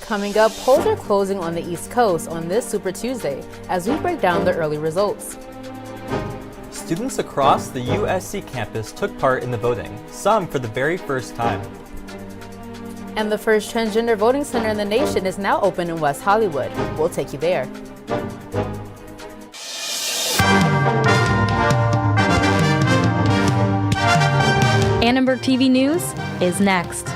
Coming up, polls are closing on the East Coast on this Super Tuesday as we break down the early results. Students across the USC campus took part in the voting, some for the very first time. And the first transgender voting center in the nation is now open in West Hollywood. We'll take you there. Annenberg TV News is next.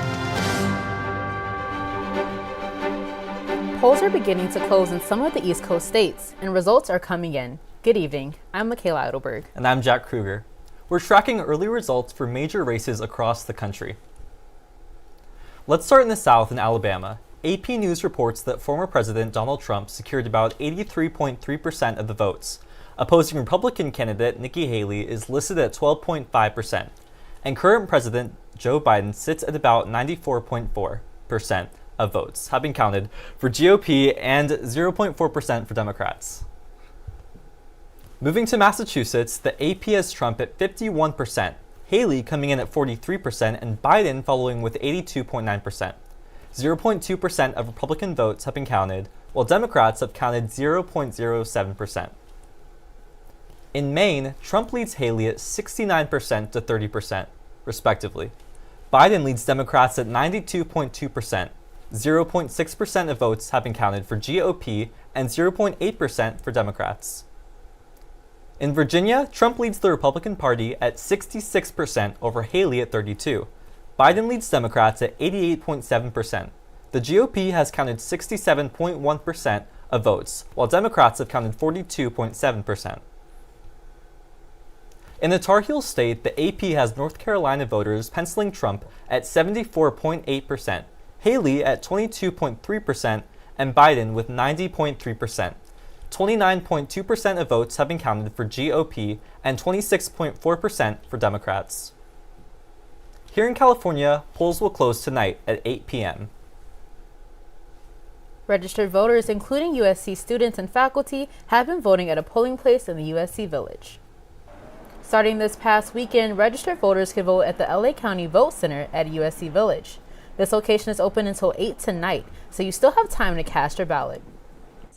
Polls are beginning to close in some of the East Coast states, and results are coming in. Good evening. I'm Michaela Eidelberg. And I'm Jack Kruger. We're tracking early results for major races across the country. Let's start in the South in Alabama. AP News reports that former President Donald Trump secured about 83.3% of the votes. Opposing Republican candidate Nikki Haley is listed at 12.5%. And current President Joe Biden sits at about 94.4% of votes, have been counted for GOP and 0.4% for Democrats. Moving to Massachusetts, the AP has Trump at 51%, Haley coming in at 43%, and Biden following with 82.9%. 0.2% of Republican votes have been counted, while Democrats have counted 0.07%. In Maine, Trump leads Haley at 69% to 30%, respectively. Biden leads Democrats at 92.2%. 0.6% of votes have been counted for GOP and 0.8% for Democrats. In Virginia, Trump leads the Republican Party at 66% over Haley at 32%. Biden leads Democrats at 88.7%. The GOP has counted 67.1% of votes, while Democrats have counted 42.7%. In the Tar Heel state, the AP has North Carolina voters penciling Trump at 74.8%, Haley at 22.3%, and Biden with 90.3%. 29.2% of votes have been counted for GOP and 26.4% for Democrats. Here in California, polls will close tonight at 8 p.m. Registered voters, including USC students and faculty, have been voting at a polling place in the USC Village. Starting this past weekend, registered voters can vote at the LA County Vote Center at USC Village. This location is open until 8 tonight, so you still have time to cast your ballot.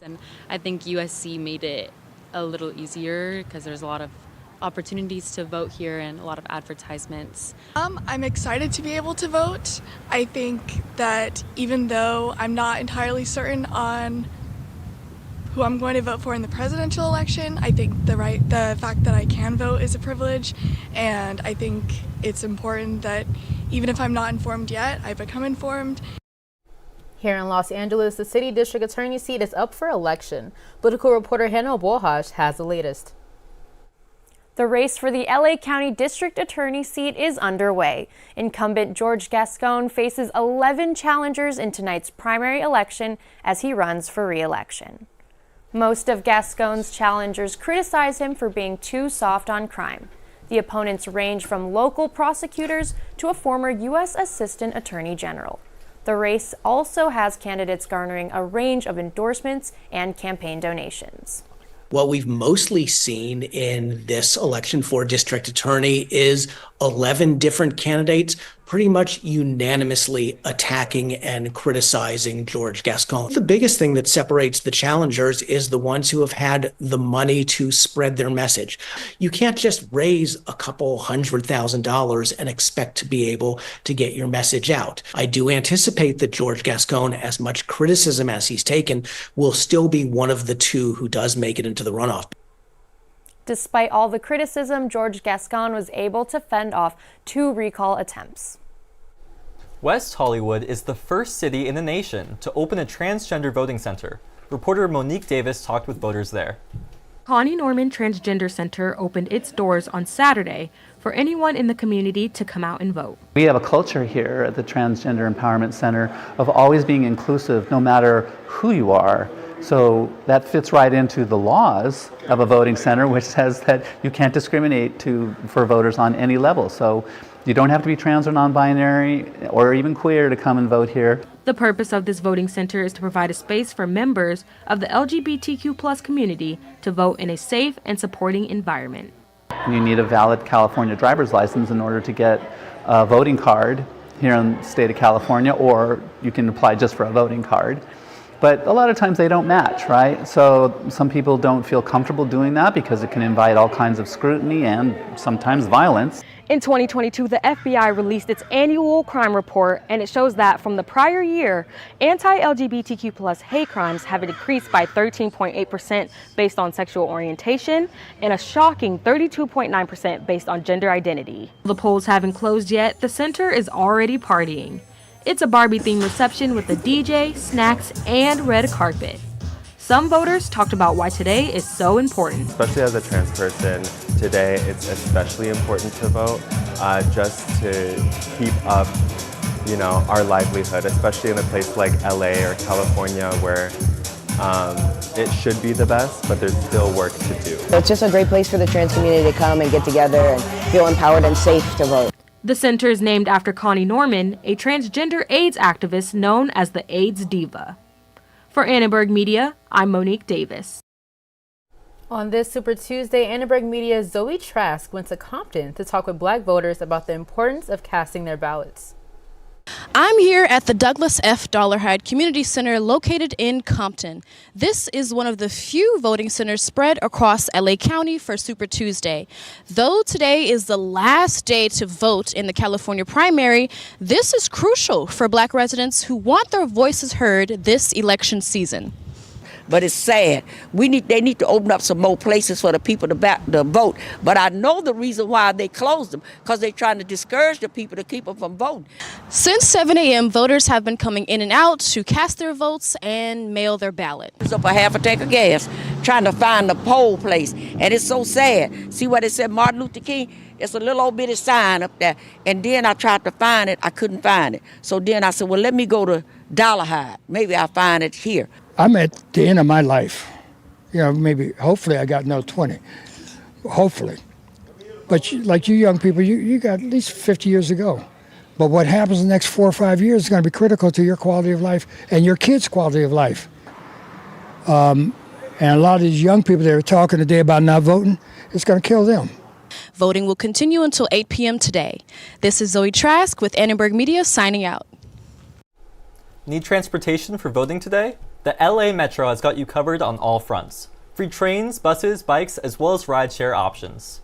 And I think USC made it a little easier because there's a lot of opportunities to vote here and a lot of advertisements. I'm excited to be able to vote. I think that even though I'm not entirely certain on who I'm going to vote for in the presidential election, I think the fact that I can vote is a privilege, and I think it's important that even if I'm not informed yet, I become informed. Here in Los Angeles, the city district attorney seat is up for election. Political reporter Hannah Borjas has the latest. The race for the LA County District Attorney seat is underway. Incumbent George Gascon faces 11 challengers in tonight's primary election as he runs for re-election. Most of Gascon's challengers criticize him for being too soft on crime. The opponents range from local prosecutors to a former U.S. Assistant Attorney General. The race also has candidates garnering a range of endorsements and campaign donations. What we've mostly seen in this election for district attorney is 11 different candidates pretty much unanimously attacking and criticizing George Gascon. The biggest thing that separates the challengers is the ones who have had the money to spread their message. You can't just raise a couple $100,000 and expect to be able to get your message out. I do anticipate that George Gascon, as much criticism as he's taken, will still be one of the two who does make it into the runoff. Despite all the criticism, George Gascon was able to fend off 2 recall attempts. West Hollywood is the first city in the nation to open a transgender voting center. Reporter Monique Davis talked with voters there. Connie Norman Transgender Center opened its doors on Saturday for anyone in the community to come out and vote. We have a culture here at the Transgender Empowerment Center of always being inclusive no matter who you are. So that fits right into the laws of a voting center, which says that you can't discriminate for voters on any level. So you don't have to be trans or non-binary or even queer to come and vote here. The purpose of this voting center is to provide a space for members of the LGBTQ+ community to vote in a safe and supporting environment. You need a valid California driver's license in order to get a voting card. here in the state of California, or you can apply just for a voting card. But a lot of times they don't match, right? So some people don't feel comfortable doing that because it can invite all kinds of scrutiny and sometimes violence. In 2022, the FBI released its annual crime report, and it shows that from the prior year, anti-LGBTQ+ hate crimes have decreased by 13.8% based on sexual orientation and a shocking 32.9% based on gender identity. The polls haven't closed yet. The center is already partying. It's a Barbie-themed reception with a DJ, snacks, and red carpet. Some voters talked about why today is so important. Especially as a trans person, today it's especially important to vote, just to keep up, our livelihood, especially in a place like LA or California where it should be the best, but there's still work to do. It's just a great place for the trans community to come and get together and feel empowered and safe to vote. The center is named after Connie Norman, a transgender AIDS activist known as the AIDS Diva. For Annenberg Media, I'm Monique Davis. On this Super Tuesday, Annenberg Media's Zoe Trask went to Compton to talk with Black voters about the importance of casting their ballots. I'm here at the Douglas F. Dollarhide Community Center located in Compton. This is one of the few voting centers spread across LA County for Super Tuesday. Though today is the last day to vote in the California primary, this is crucial for Black residents who want their voices heard this election season. But it's sad. They need to open up some more places for the people to vote. But I know the reason why they closed them, because they're trying to discourage the people to keep them from voting. Since 7 a.m., voters have been coming in and out to cast their votes and mail their ballot. It's up a half a tank of gas trying to find the poll place. And it's so sad. See what it said, Martin Luther King? It's a little old bitty sign up there. And then I tried to find it. I couldn't find it. So then I said, well, let me go to Dollarhide. Maybe I'll find it here. I'm at the end of my life. Hopefully I got another 20. Hopefully. But like you young people, you got at least 50 years to go. But what happens in the next 4 or 5 years is going to be critical to your quality of life and your kids' quality of life. And a lot of these young people that are talking today about not voting, it's going to kill them. Voting will continue until 8 p.m. today. This is Zoe Trask with Annenberg Media signing out. Need transportation for voting today? The LA Metro has got you covered on all fronts. Free trains, buses, bikes, as well as rideshare options.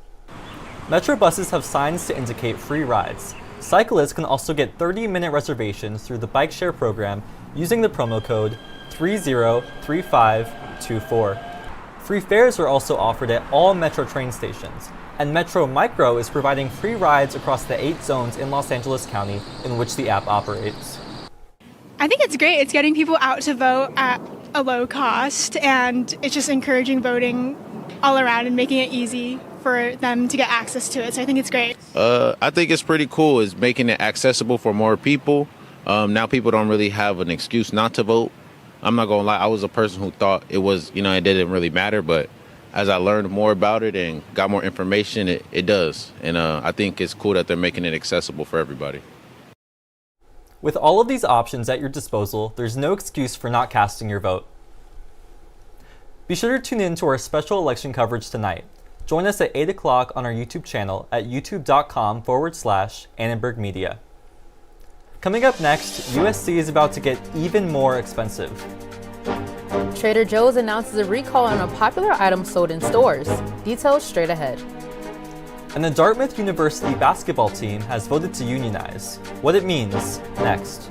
Metro buses have signs to indicate free rides. Cyclists can also get 30-minute reservations through the bike share program using the promo code 303524. Free fares are also offered at all Metro train stations, and Metro Micro is providing free rides across the 8 zones in Los Angeles County in which the app operates. I think it's great. It's getting people out to vote at a low cost, and it's just encouraging voting all around and making it easy for them to get access to it. So I think it's great. I think it's pretty cool. It's making it accessible for more people. Now people don't really have an excuse not to vote. I'm not going to lie. I was a person who thought it was, it didn't really matter. But as I learned more about it and got more information, it does. And I think it's cool that they're making it accessible for everybody. With all of these options at your disposal, there's no excuse for not casting your vote. Be sure to tune in to our special election coverage tonight. Join us at 8 o'clock on our YouTube channel at youtube.com/Annenberg Media. Coming up next, USC is about to get even more expensive. Trader Joe's announces a recall on a popular item sold in stores. Details straight ahead. And the Dartmouth University basketball team has voted to unionize. What it means, next.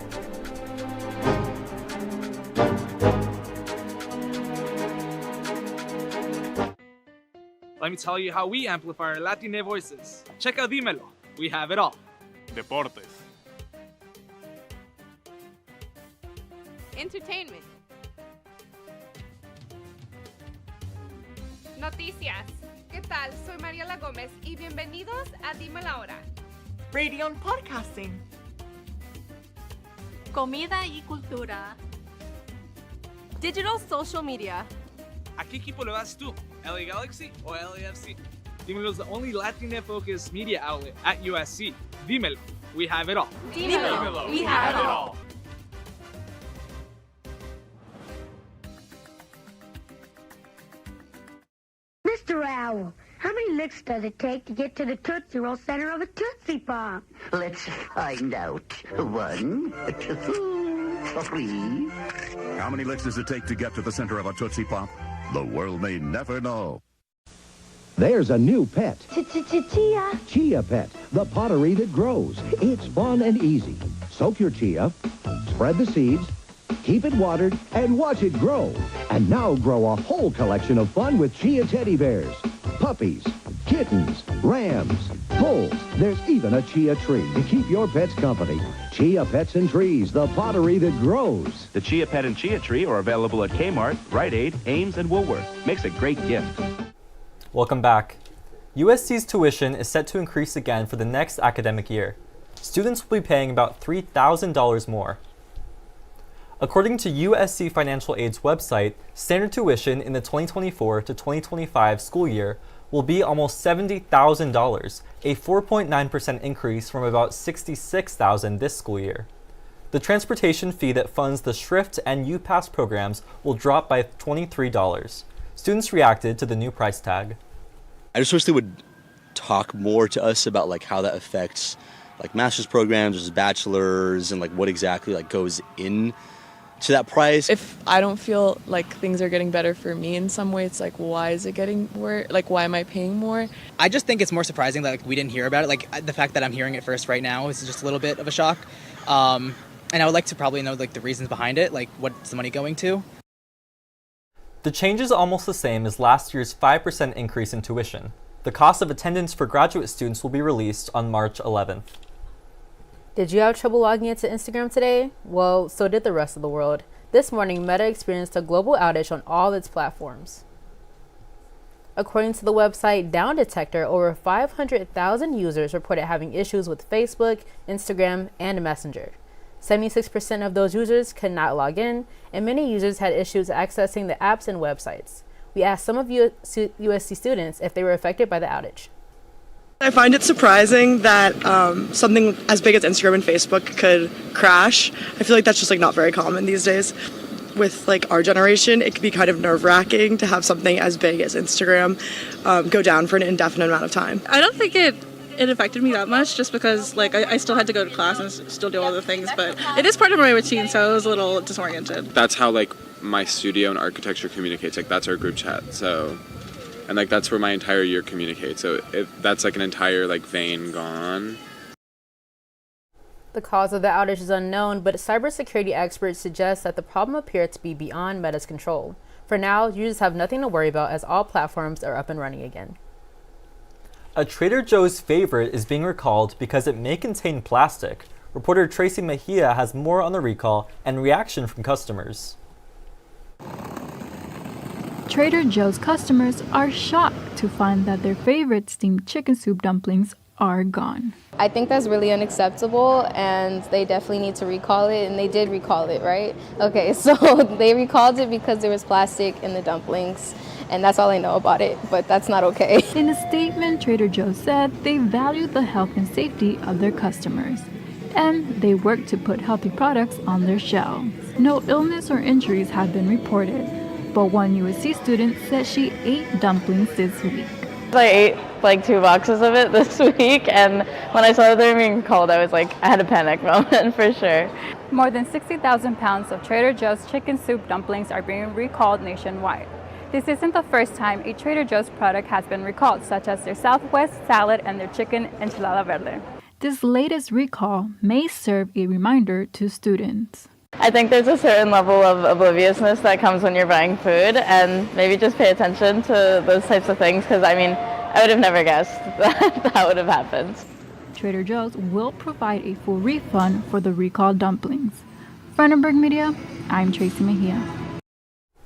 Let me tell you how we amplify our Latina voices. Check out Dímelo. We have it all. Deportes. Entertainment. Noticias. ¿Qué tal? Soy Mariela Gómez y bienvenidos a Dímelo Ahora. Radio and podcasting. Comida y cultura. Digital social media. ¿A qué equipo le vas tú? LA Galaxy o LAFC? Dímelo is the only Latina-focused media outlet at USC. Dímelo. We have it all. Dímelo. We have it all. Mr. Owl, How many licks does it take to get to the Tootsie Roll center of a Tootsie Pop? Let's find out. 1, 2, 3. How many licks does it take to get to the center of a Tootsie Pop? The world may never know. There's a new pet. Chia. Chia Pet, the pottery that grows. It's fun and easy. Soak your chia, spread the seeds, keep it watered, and watch it grow. And now grow a whole collection of fun with chia teddy bears, puppies, kittens, rams, bulls. There's even a chia tree to keep your pets company. Chia Pets and Trees, the pottery that grows. The Chia Pet and Chia Tree are available at Kmart, Rite Aid, Ames, and Woolworth. Makes a great gift. Welcome back. USC's tuition is set to increase again for the next academic year. Students will be paying about $3,000 more. According to USC Financial Aid's website, standard tuition in the 2024 to 2025 school year will be almost $70,000, a 4.9% increase from about $66,000 this school year. The transportation fee that funds the Shrift and UPass programs will drop by $23. Students reacted to the new price tag. I just wish they would talk more to us about like how that affects like master's programs versus bachelor's and like what exactly like goes in to that price. If I don't feel like things are getting better for me in some way, it's like, why is it getting worse? Like, why am I paying more? I just think it's more surprising that like we didn't hear about it. Like the fact that I'm hearing it first right now is just a little bit of a shock. And I would like to probably know like the reasons behind it, like what's the money going to? The change is almost the same as last year's 5% increase in tuition. The cost of attendance for graduate students will be released on March 11th. Did you have trouble logging into Instagram today? Well, so did the rest of the world. This morning, Meta experienced a global outage on all its platforms. According to the website Down Detector, over 500,000 users reported having issues with Facebook, Instagram, and Messenger. 76% of those users could not log in, and many users had issues accessing the apps and websites. We asked some of USC students if they were affected by the outage. I find it surprising that something as big as Instagram and Facebook could crash. I feel like that's just like not very common these days. With like our generation, it could be kind of nerve-wracking to have something as big as Instagram go down for an indefinite amount of time. I don't think it affected me that much just because like I still had to go to class and still do all the things, but it is part of my routine, so I was a little disoriented. That's how like my studio and architecture communicates. Like that's our group chat. So, and like that's where my entire year communicates. So that's like an entire like vein gone. The cause of the outage is unknown, but cybersecurity experts suggest that the problem appears to be beyond Meta's control. For now, users have nothing to worry about as all platforms are up and running again. A Trader Joe's favorite is being recalled because it may contain plastic. Reporter Tracy Mejia has more on the recall and reaction from customers. Trader Joe's customers are shocked to find that their favorite steamed chicken soup dumplings are gone. I think that's really unacceptable, and they definitely need to recall it, and they did recall it, right? Okay, so they recalled it because there was plastic in the dumplings, and that's all I know about it, but that's not okay. In a statement, Trader Joe's said they value the health and safety of their customers, and they work to put healthy products on their shelves. No illness or injuries have been reported, but one USC student said she ate dumplings this week. I ate like 2 boxes of it this week, and when I saw them being cold, I was like, I had a panic moment for sure. More than 60,000 pounds of Trader Joe's chicken soup dumplings are being recalled nationwide. This isn't the first time a Trader Joe's product has been recalled, such as their Southwest salad and their chicken enchilada verde. This latest recall may serve a reminder to students. I think there's a certain level of obliviousness that comes when you're buying food, and maybe just pay attention to those types of things, because I mean, I would have never guessed that would have happened. Trader Joe's will provide a full refund for the recalled dumplings. For Annenberg Media, I'm Tracy Mejia.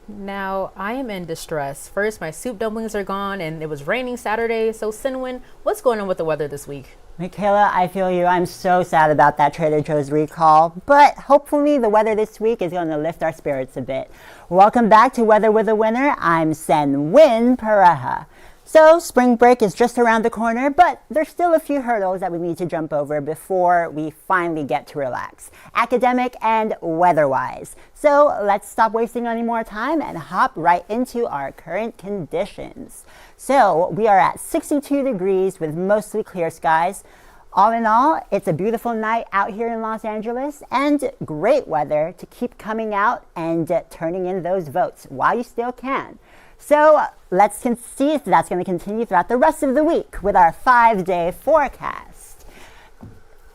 Now, I am in distress. First, my soup dumplings are gone, and it was raining Saturday. So, Sinwin, what's going on with the weather this week? Michaela, I feel you. I'm so sad about that Trader Joe's recall, but hopefully the weather this week is going to lift our spirits a bit. Welcome back to Weather with a Winner. I'm Senwin Pareja. So spring break is just around the corner, but there's still a few hurdles that we need to jump over before we finally get to relax, academic and weather-wise. So let's stop wasting any more time and hop right into our current conditions. So we are at 62 degrees with mostly clear skies. All in all, it's a beautiful night out here in Los Angeles and great weather to keep coming out and turning in those votes while you still can. So let's see if that's going to continue throughout the rest of the week with our 5-day forecast.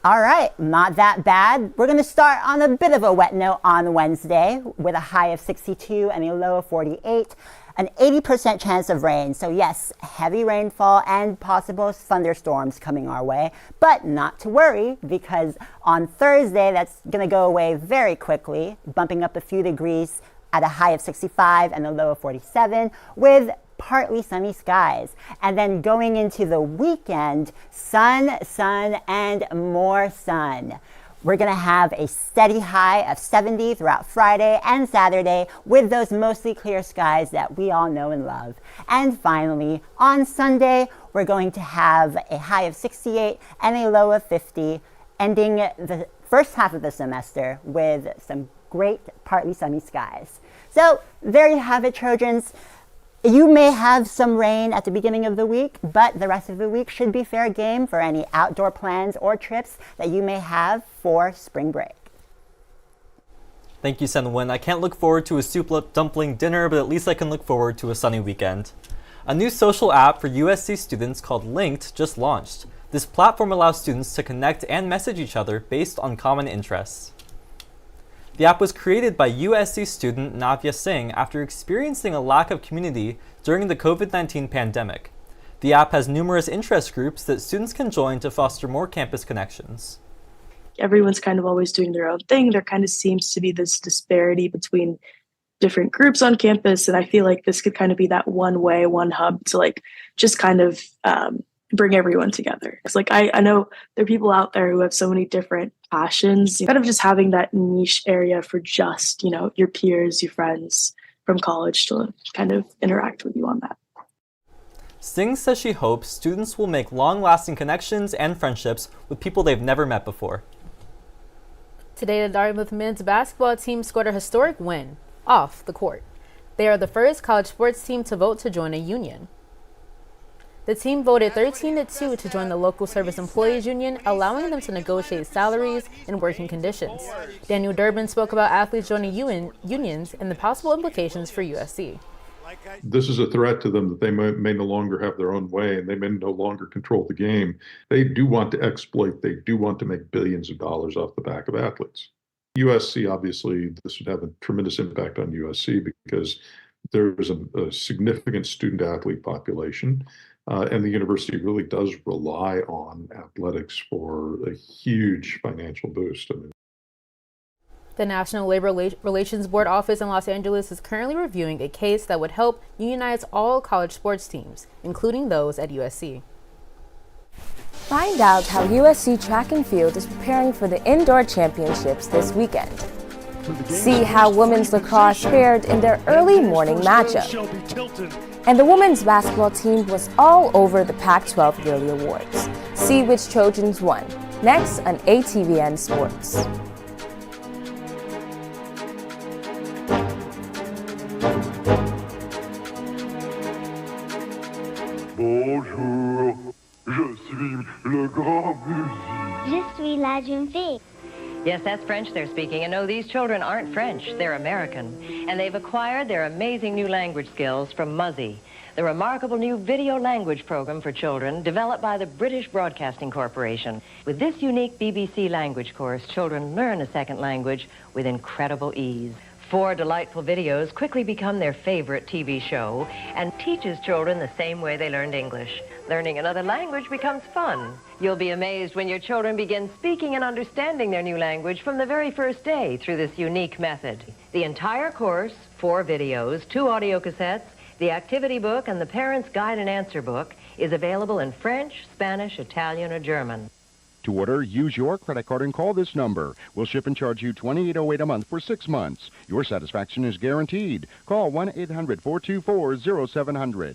All right, not that bad. We're going to start on a bit of a wet note on Wednesday with a high of 62 and a low of 48. An 80% chance of rain. So yes, heavy rainfall and possible thunderstorms coming our way, but not to worry because on Thursday that's going to go away very quickly, bumping up a few degrees at a high of 65 and a low of 47 with partly sunny skies. And then going into the weekend, sun, and more sun. We're going to have a steady high of 70 throughout Friday and Saturday with those mostly clear skies that we all know and love. And finally, on Sunday, we're going to have a high of 68 and a low of 50, ending the first half of the semester with some great partly sunny skies. So there you have it, Trojans. You may have some rain at the beginning of the week, but the rest of the week should be fair game for any outdoor plans or trips that you may have for spring break. Thank you, Senwin. I can't look forward to a soup dumpling dinner, but at least I can look forward to a sunny weekend. A new social app for USC students called Linked just launched. This platform allows students to connect and message each other based on common interests. The app was created by USC student Navya Singh after experiencing a lack of community during the COVID-19 pandemic. The app has numerous interest groups that students can join to foster more campus connections. Everyone's kind of always doing their own thing. There kind of seems to be this disparity between different groups on campus, and I feel like this could kind of be that one way, one hub to like just kind of bring everyone together. It's like I know there are people out there who have so many different passions, kind of just having that niche area for just, you know, your peers, your friends from college to kind of interact with you on that. Singh says she hopes students will make long-lasting connections and friendships with people they've never met before. Today, the Dartmouth men's basketball team scored a historic win off the court. They are the first college sports team to vote to join a union. The team voted 13-2 to join the local service employees union, allowing them to negotiate salaries and working conditions. Daniel Durbin spoke about athletes joining unions and the possible implications for USC. This is a threat to them that they may no longer have their own way and they may no longer control the game. They do want to exploit, they do want to make billions of dollars off the back of athletes. USC, obviously, this would have a tremendous impact on USC because there's a significant student athlete population. And the university really does rely on athletics for a huge financial boost. I mean, the National Labor Relations Board office in Los Angeles is currently reviewing a case that would help unionize all college sports teams, including those at USC. Find out how USC track and field is preparing for the indoor championships this weekend. See how women's lacrosse fared in their early morning matchup. And the women's basketball team was all over the Pac-12 yearly awards. See which Trojans won. Next on ATVN Sports. Bonjour, je suis le grand musicien. Je suis la jeune fille. Yes, that's French they're speaking, and no, these children aren't French, they're American. And they've acquired their amazing new language skills from Muzzy, the remarkable new video language program for children developed by the British Broadcasting Corporation. With this unique BBC language course, children learn a second language with incredible ease. 4 delightful videos quickly become their favorite TV show and teaches children the same way they learned English. Learning another language becomes fun. You'll be amazed when your children begin speaking and understanding their new language from the very first day through this unique method. The entire course, 4 videos, 2 audio cassettes, the activity book, and the Parent's Guide and Answer book is available in French, Spanish, Italian, or German. To order, use your credit card and call this number. We'll ship and charge you $28.08 a month for 6 months. Your satisfaction is guaranteed. Call 1-800-424-0700.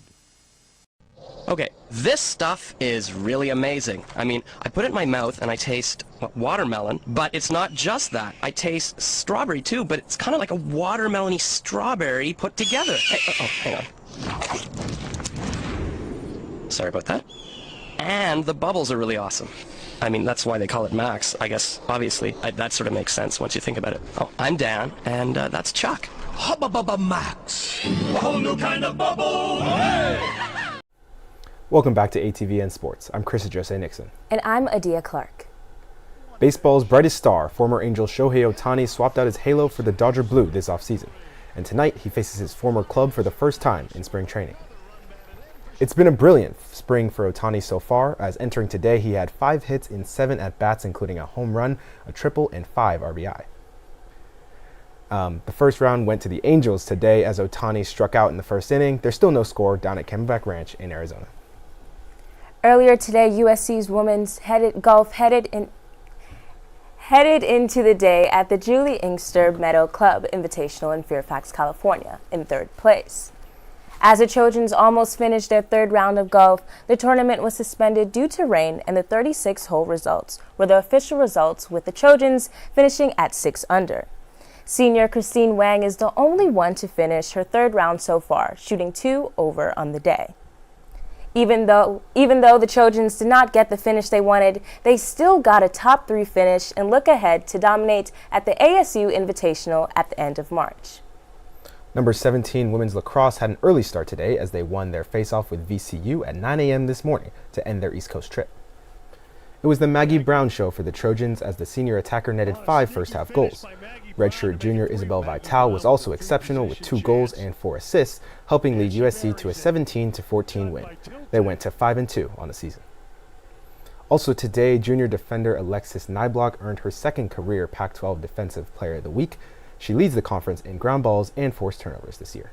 Okay, this stuff is really amazing. I mean, I put it in my mouth and I taste watermelon, but it's not just that. I taste strawberry too, but it's kind of like a watermelony strawberry put together. Hey, hang on. Sorry about that. And the bubbles are really awesome. I mean, that's why they call it Max. I guess, obviously, that sort of makes sense once you think about it. Oh, I'm Dan, and that's Chuck. Hubba Bubba Max. A whole new kind of bubble. Hey! Welcome back to ATVN Sports. I'm Chris Jose Nixon. And I'm Adia Clark. Baseball's brightest star, former Angel Shohei Ohtani, swapped out his halo for the Dodger blue this offseason. And tonight, he faces his former club for the first time in spring training. It's been a brilliant spring for Ohtani so far, as entering today, he had 5 hits in 7 at-bats, including a home run, a triple, and 5 RBI. The first round went to the Angels today as Ohtani struck out in the first inning. There's still no score down at Camelback Ranch in Arizona. Earlier today, USC's women's golf headed into the day at the Julie Inkster Meadow Club Invitational in Fairfax, California, in 3rd place. As the Trojans almost finished their 3rd round of golf, the tournament was suspended due to rain, and the 36-hole results were the official results, with the Trojans finishing at 6 under. Senior Christine Wang is the only one to finish her 3rd round so far, shooting 2 over on the day. Even though the Trojans did not get the finish they wanted, they still got a top 3 finish and look ahead to dominate at the ASU Invitational at the end of March. Number 17 women's lacrosse had an early start today as they won their face-off with VCU at 9 a.m. this morning to end their East Coast trip. It was the Maggie Brown show for the Trojans as the senior attacker netted 5 first-half goals. Redshirt junior Isabel Vital was also exceptional with 2 goals and 4 assists, helping lead USC to a 17-14 win. They went to 5-2 on the season. Also today, junior defender Alexis Nyblock earned her 2nd career Pac-12 Defensive Player of the Week. She leads the conference in ground balls and forced turnovers this year.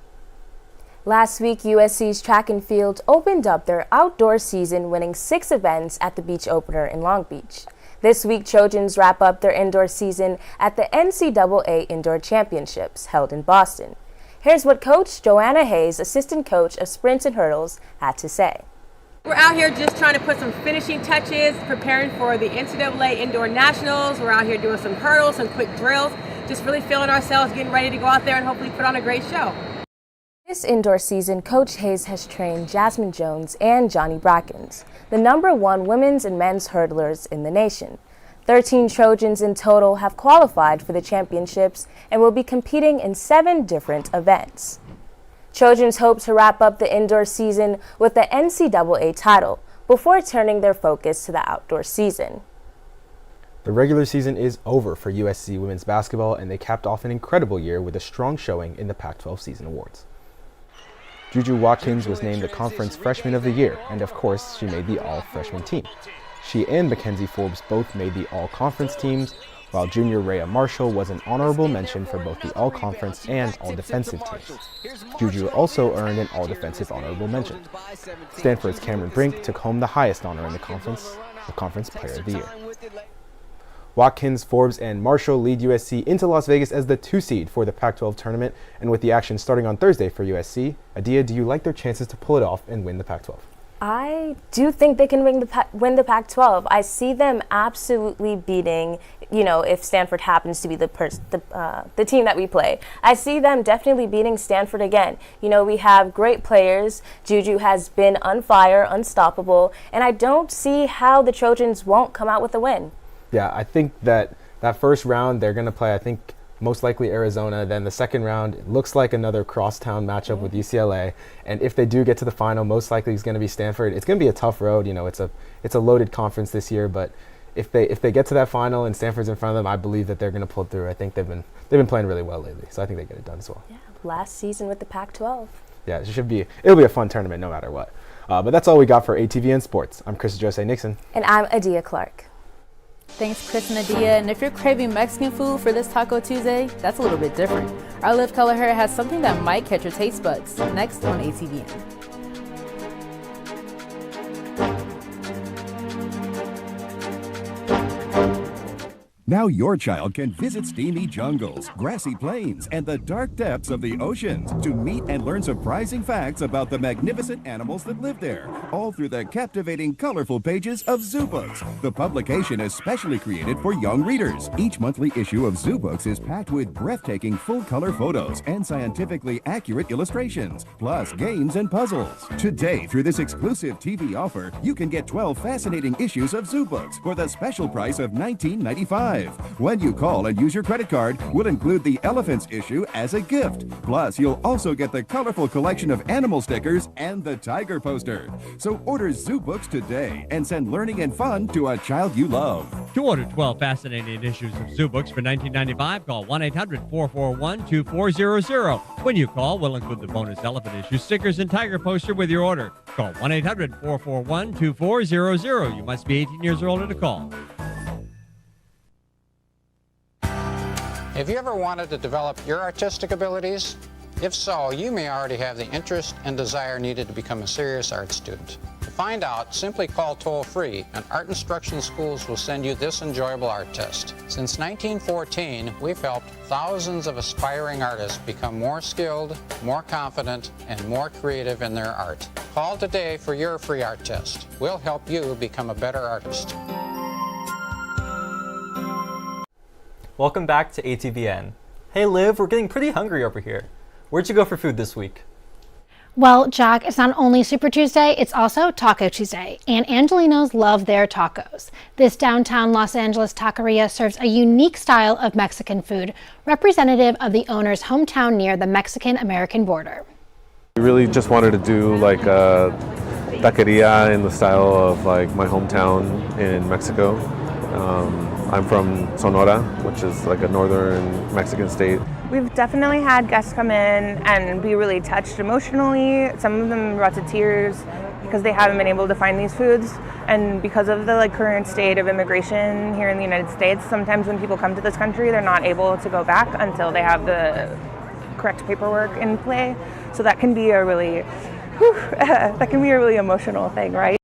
Last week, USC's track and field opened up their outdoor season, winning 6 events at the beach opener in Long Beach. This week, Trojans wrap up their indoor season at the NCAA Indoor Championships held in Boston. Here's what Coach Joanna Hayes, assistant coach of sprints and hurdles, had to say. We're out here just trying to put some finishing touches, preparing for the NCAA Indoor Nationals. We're out here doing some hurdles, some quick drills, just really feeling ourselves, getting ready to go out there and hopefully put on a great show. This indoor season, Coach Hayes has trained Jasmine Jones and Johnny Brackens, the #1 women's and men's hurdlers in the nation. 13 Trojans in total have qualified for the championships and will be competing in 7 different events. Trojans hope to wrap up the indoor season with the NCAA title before turning their focus to the outdoor season. The regular season is over for USC women's basketball, and they capped off an incredible year with a strong showing in the Pac-12 season awards. Juju Watkins was named the Conference Freshman of the Year, and of course, she made the All-Freshman team. She and Mackenzie Forbes both made the All-Conference teams, while junior Rhea Marshall was an honorable mention for both the All-Conference and All-Defensive teams. Juju also earned an All-Defensive honorable mention. Stanford's Cameron Brink took home the highest honor in the Conference Player of the Year. Watkins, Forbes, and Marshall lead USC into Las Vegas as the 2 seed for the Pac-12 tournament, and with the action starting on Thursday for USC, Adia, do you like their chances to pull it off and win the Pac-12? I do think they can win the Pac-12. I see them absolutely beating, if Stanford happens to be the team that we play. I see them definitely beating Stanford again. We have great players. Juju has been on fire, unstoppable, and I don't see how the Trojans won't come out with a win. Yeah, I think that first round they're going to play, I think, most likely Arizona. Then the second round, it looks like another crosstown matchup with UCLA. And if they do get to the final, most likely it's going to be Stanford. It's going to be a tough road. It's a loaded conference this year. But if they get to that final and Stanford's in front of them, I believe that they're going to pull through. I think they've been playing really well lately, so I think they get it done as well. Yeah, last season with the Pac-12. Yeah, it'll be a fun tournament no matter what. But that's all we got for ATVN Sports. I'm Chris Jose Nixon. And I'm Adia Clark. Thanks, Chris and Adia. And if you're craving Mexican food for this Taco Tuesday, that's a little bit different. Our Liv Kelleher has something that might catch your taste buds. Next on ATVN. Now your child can visit steamy jungles, grassy plains, and the dark depths of the oceans to meet and learn surprising facts about the magnificent animals that live there, all through the captivating, colorful pages of Zoo Books, the publication especially created for young readers. Each monthly issue of Zoo Books is packed with breathtaking full-color photos and scientifically accurate illustrations, plus games and puzzles. Today, through this exclusive TV offer, you can get 12 fascinating issues of Zoo Books for the special price of $19.95. When you call and use your credit card, we'll include the Elephants issue as a gift. Plus, you'll also get the colorful collection of animal stickers and the tiger poster. So order Zoo Books today and send learning and fun to a child you love. To order 12 fascinating issues of Zoo Books for $19.95, call 1-800-441-2400. When you call, we'll include the bonus elephant issue, stickers, and tiger poster with your order. Call 1-800-441-2400. You must be 18 years or older to call. Have you ever wanted to develop your artistic abilities? If so, you may already have the interest and desire needed to become a serious art student. To find out, simply call toll-free, and Art Instruction Schools will send you this enjoyable art test. Since 1914, we've helped thousands of aspiring artists become more skilled, more confident, and more creative in their art. Call today for your free art test. We'll help you become a better artist. Welcome back to ATVN. Hey Liv, we're getting pretty hungry over here. Where'd you go for food this week? Well, Jack, it's not only Super Tuesday, it's also Taco Tuesday, and Angelinos love their tacos. This downtown Los Angeles taqueria serves a unique style of Mexican food, representative of the owner's hometown near the Mexican-American border. We really just wanted to do like a taqueria in the style of like my hometown in Mexico. I'm from Sonora, which is like a northern Mexican state. We've definitely had guests come in and be really touched emotionally. Some of them brought to tears because they haven't been able to find these foods. And because of the current state of immigration here in the United States, sometimes when people come to this country, they're not able to go back until they have the correct paperwork in play. So that can be a really, emotional thing, right?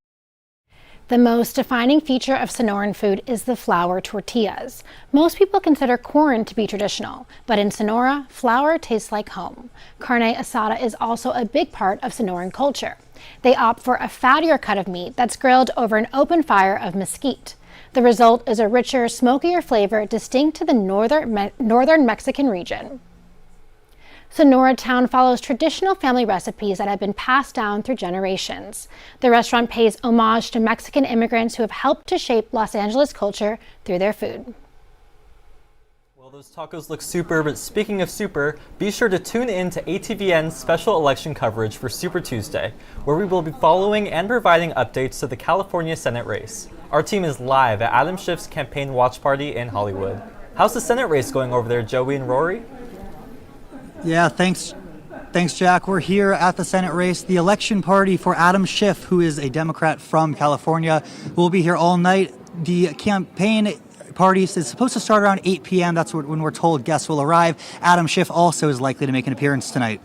The most defining feature of Sonoran food is the flour tortillas. Most people consider corn to be traditional, but in Sonora, flour tastes like home. Carne asada is also a big part of Sonoran culture. They opt for a fattier cut of meat that's grilled over an open fire of mesquite. The result is a richer, smokier flavor distinct to the northern Mexican region. Sonora Town follows traditional family recipes that have been passed down through generations. The restaurant pays homage to Mexican immigrants who have helped to shape Los Angeles culture through their food. Well, those tacos look super, but speaking of super, be sure to tune in to ATVN's special election coverage for Super Tuesday, where we will be following and providing updates to the California Senate race. Our team is live at Adam Schiff's campaign watch party in Hollywood. How's the Senate race going over there, Joey and Rory? Yeah, thanks, Jack. We're here at the Senate race. The election party for Adam Schiff, who is a Democrat from California, will be here all night. The campaign party is supposed to start around 8 p.m. That's when we're told guests will arrive. Adam Schiff also is likely to make an appearance tonight.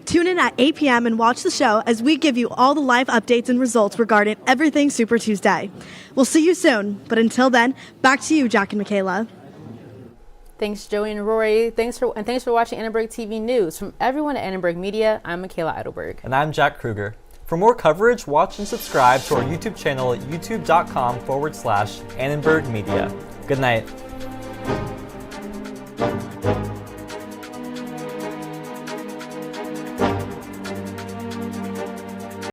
Tune in at 8 p.m. and watch the show as we give you all the live updates and results regarding everything Super Tuesday. We'll see you soon, but until then, back to you, Jack and Michaela. Thanks, Joey and Rory. Thanks for watching Annenberg TV News. From everyone at Annenberg Media, I'm Michaela Eidelberg. And I'm Jack Kruger. For more coverage, watch and subscribe to our YouTube channel at youtube.com/Annenberg Media. Good night.